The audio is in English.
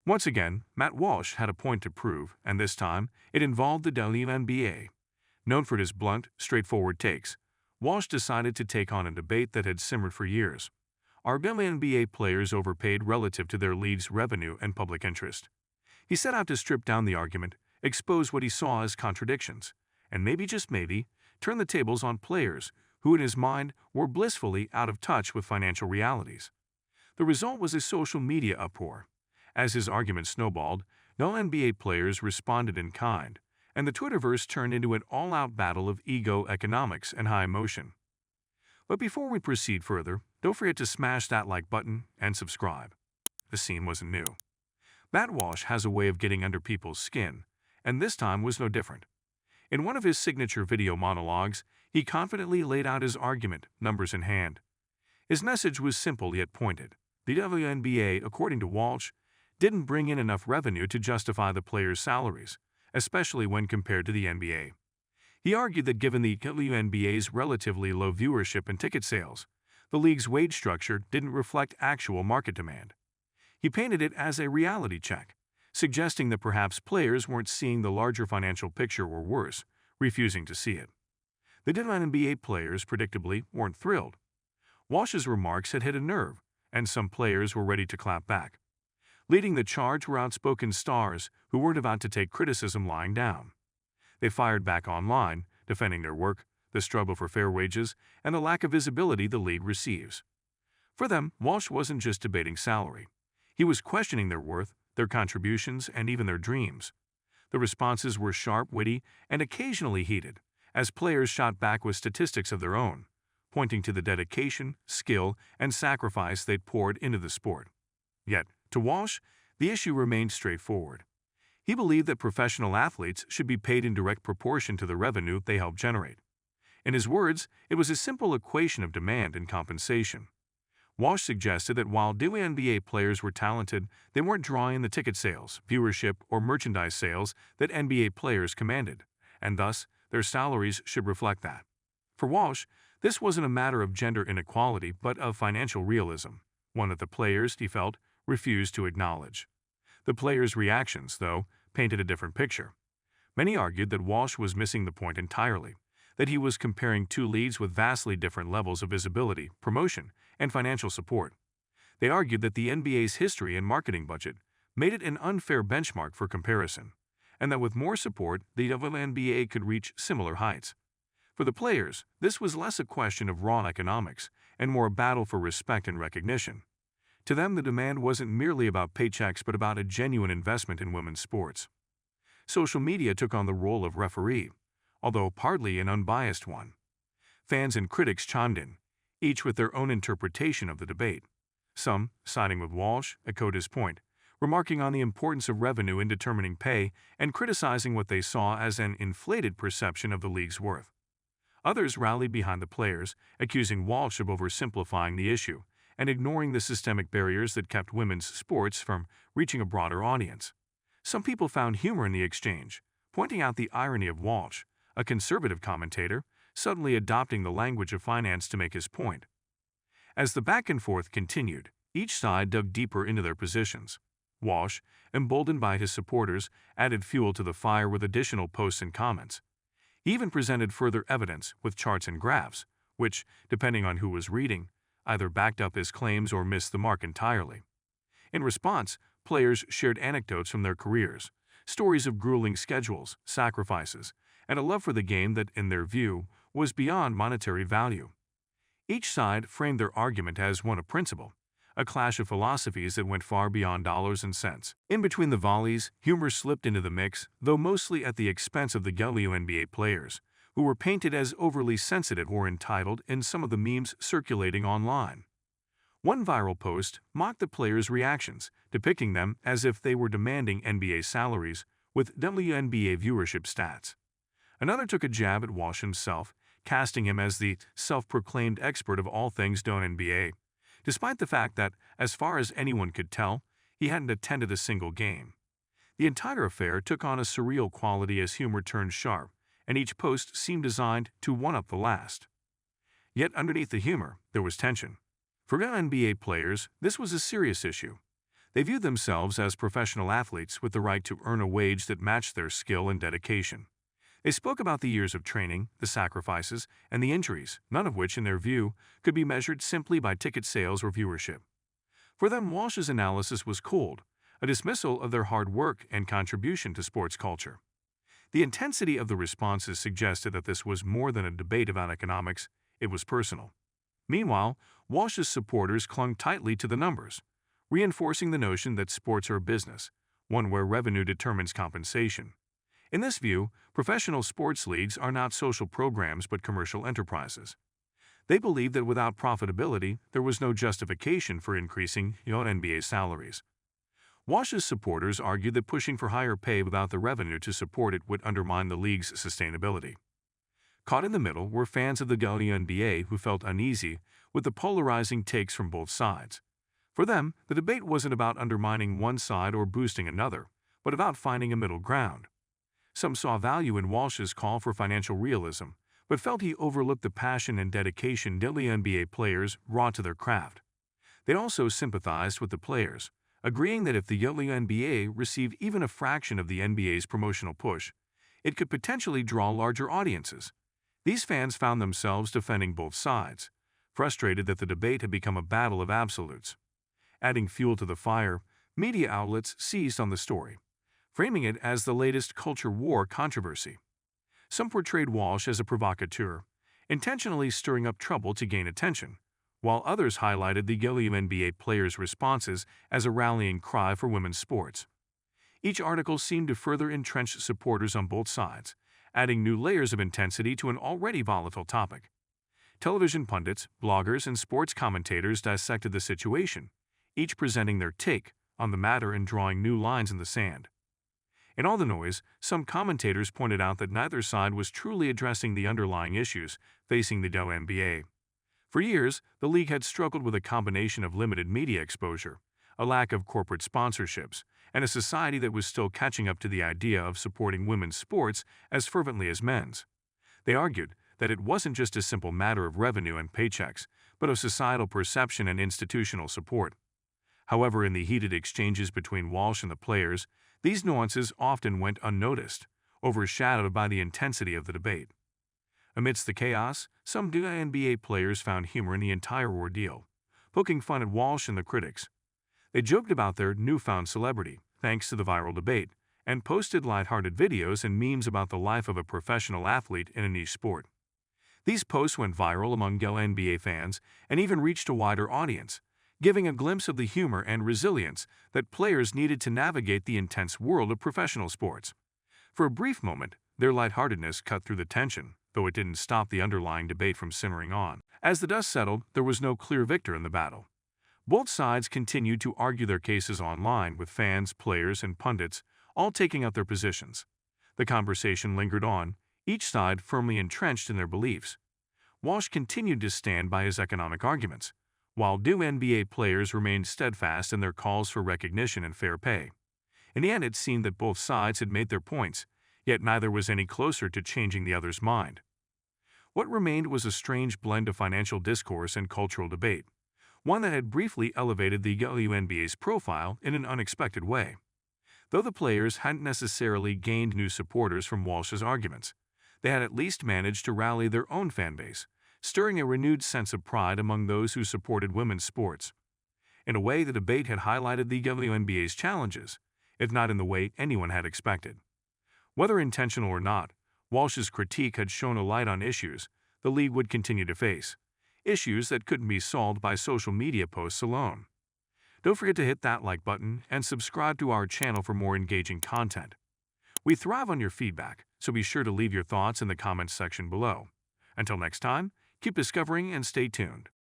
Once again, Matt Walsh had a point to prove, and this time, it involved the WNBA. Known for his blunt, straightforward takes, Walsh decided to take on a debate that had simmered for years. Are WNBA players overpaid relative to their league's revenue and public interest? He set out to strip down the argument, expose what he saw as contradictions, and maybe, just maybe, turn the tables on players who in his mind were blissfully out of touch with financial realities. The result was a social media uproar. As his argument snowballed, no NBA players responded in kind, and the Twitterverse turned into an all-out battle of ego, economics, and high emotion. But before we proceed further, don't forget to smash that like button and subscribe. The scene wasn't new. Matt Walsh has a way of getting under people's skin, and this time was no different. In one of his signature video monologues, he confidently laid out his argument, numbers in hand. His message was simple yet pointed. The WNBA, according to Walsh, didn't bring in enough revenue to justify the players' salaries, especially when compared to the NBA. He argued that given the WNBA's relatively low viewership and ticket sales, the league's wage structure didn't reflect actual market demand. He painted it as a reality check, suggesting that perhaps players weren't seeing the larger financial picture or worse, refusing to see it. The WNBA players, predictably, weren't thrilled. Walsh's remarks had hit a nerve, and some players were ready to clap back. Leading the charge were outspoken stars who weren't about to take criticism lying down. They fired back online, defending their work, the struggle for fair wages, and the lack of visibility the league receives. For them, Walsh wasn't just debating salary. He was questioning their worth, their contributions, and even their dreams. The responses were sharp, witty, and occasionally heated, as players shot back with statistics of their own, pointing to the dedication, skill, and sacrifice they'd poured into the sport. Yet, to Walsh, the issue remained straightforward. He believed that professional athletes should be paid in direct proportion to the revenue they helped generate. In his words, it was a simple equation of demand and compensation. Walsh suggested that while WNBA players were talented, they weren't drawing the ticket sales, viewership, or merchandise sales that NBA players commanded, and thus their salaries should reflect that. For Walsh, this wasn't a matter of gender inequality but of financial realism, one that the players, he felt, refused to acknowledge. The players' reactions, though, painted a different picture. Many argued that Walsh was missing the point entirely, that he was comparing two leagues with vastly different levels of visibility, promotion, and financial support. They argued that the NBA's history and marketing budget made it an unfair benchmark for comparison, and that with more support, the WNBA could reach similar heights. For the players, this was less a question of raw economics and more a battle for respect and recognition. To them, the demand wasn't merely about paychecks but about a genuine investment in women's sports. Social media took on the role of referee, although partly an unbiased one. Fans and critics chimed in, each with their own interpretation of the debate. Some, siding with Walsh, echoed his point, remarking on the importance of revenue in determining pay and criticizing what they saw as an inflated perception of the league's worth. Others rallied behind the players, accusing Walsh of oversimplifying the issue and ignoring the systemic barriers that kept women's sports from reaching a broader audience. Some people found humor in the exchange, pointing out the irony of Walsh, a conservative commentator, suddenly adopting the language of finance to make his point. As the back and forth continued, each side dug deeper into their positions. Walsh, emboldened by his supporters, added fuel to the fire with additional posts and comments. He even presented further evidence with charts and graphs, which, depending on who was reading, either backed up his claims or missed the mark entirely. In response, players shared anecdotes from their careers, stories of grueling schedules, sacrifices, and a love for the game that, in their view, was beyond monetary value. Each side framed their argument as one of principle, a clash of philosophies that went far beyond dollars and cents. In between the volleys, humor slipped into the mix, though mostly at the expense of the WNBA players, who were painted as overly sensitive or entitled in some of the memes circulating online. One viral post mocked the players' reactions, depicting them as if they were demanding NBA salaries with WNBA viewership stats. Another took a jab at Walsh himself, casting him as the self-proclaimed expert of all things WNBA, despite the fact that, as far as anyone could tell, he hadn't attended a single game. The entire affair took on a surreal quality as humor turned sharp, and each post seemed designed to one-up the last. Yet underneath the humor, there was tension. For WNBA players, this was a serious issue. They viewed themselves as professional athletes with the right to earn a wage that matched their skill and dedication. They spoke about the years of training, the sacrifices, and the injuries, none of which, in their view, could be measured simply by ticket sales or viewership. For them, Walsh's analysis was cold, a dismissal of their hard work and contribution to sports culture. The intensity of the responses suggested that this was more than a debate about economics, it was personal. Meanwhile, Walsh's supporters clung tightly to the numbers, reinforcing the notion that sports are a business, one where revenue determines compensation. In this view, professional sports leagues are not social programs but commercial enterprises. They believed that without profitability, there was no justification for increasing WNBA salaries. Walsh's supporters argued that pushing for higher pay without the revenue to support it would undermine the league's sustainability. Caught in the middle were fans of the WNBA who felt uneasy with the polarizing takes from both sides. For them, the debate wasn't about undermining one side or boosting another, but about finding a middle ground. Some saw value in Walsh's call for financial realism, but felt he overlooked the passion and dedication WNBA players brought to their craft. They also sympathized with the players, agreeing that if the WNBA received even a fraction of the NBA's promotional push, it could potentially draw larger audiences. These fans found themselves defending both sides, frustrated that the debate had become a battle of absolutes. Adding fuel to the fire, media outlets seized on the story, framing it as the latest culture war controversy. Some portrayed Walsh as a provocateur, intentionally stirring up trouble to gain attention, while others highlighted the WNBA players' responses as a rallying cry for women's sports. Each article seemed to further entrench supporters on both sides, adding new layers of intensity to an already volatile topic. Television pundits, bloggers, and sports commentators dissected the situation, each presenting their take on the matter and drawing new lines in the sand. In all the noise, some commentators pointed out that neither side was truly addressing the underlying issues facing the WNBA. For years, the league had struggled with a combination of limited media exposure, a lack of corporate sponsorships, and a society that was still catching up to the idea of supporting women's sports as fervently as men's. They argued that it wasn't just a simple matter of revenue and paychecks, but of societal perception and institutional support. However, in the heated exchanges between Walsh and the players, these nuances often went unnoticed, overshadowed by the intensity of the debate. Amidst the chaos, some WNBA players found humor in the entire ordeal, poking fun at Walsh and the critics. They joked about their newfound celebrity, thanks to the viral debate, and posted lighthearted videos and memes about the life of a professional athlete in a niche sport. These posts went viral among WNBA fans and even reached a wider audience, giving a glimpse of the humor and resilience that players needed to navigate the intense world of professional sports. For a brief moment, their lightheartedness cut through the tension, though it didn't stop the underlying debate from simmering on. As the dust settled, there was no clear victor in the battle. Both sides continued to argue their cases online, with fans, players, and pundits all taking up their positions. The conversation lingered on, each side firmly entrenched in their beliefs. Walsh continued to stand by his economic arguments, while WNBA players remained steadfast in their calls for recognition and fair pay. In the end, it seemed that both sides had made their points, yet neither was any closer to changing the other's mind. What remained was a strange blend of financial discourse and cultural debate, one that had briefly elevated the WNBA's profile in an unexpected way. Though the players hadn't necessarily gained new supporters from Walsh's arguments, they had at least managed to rally their own fan base, stirring a renewed sense of pride among those who supported women's sports. In a way, the debate had highlighted the WNBA's challenges, if not in the way anyone had expected. Whether intentional or not, Walsh's critique had shone a light on issues the league would continue to face, issues that couldn't be solved by social media posts alone. Don't forget to hit that like button and subscribe to our channel for more engaging content. We thrive on your feedback, so be sure to leave your thoughts in the comments section below. Until next time, keep discovering and stay tuned.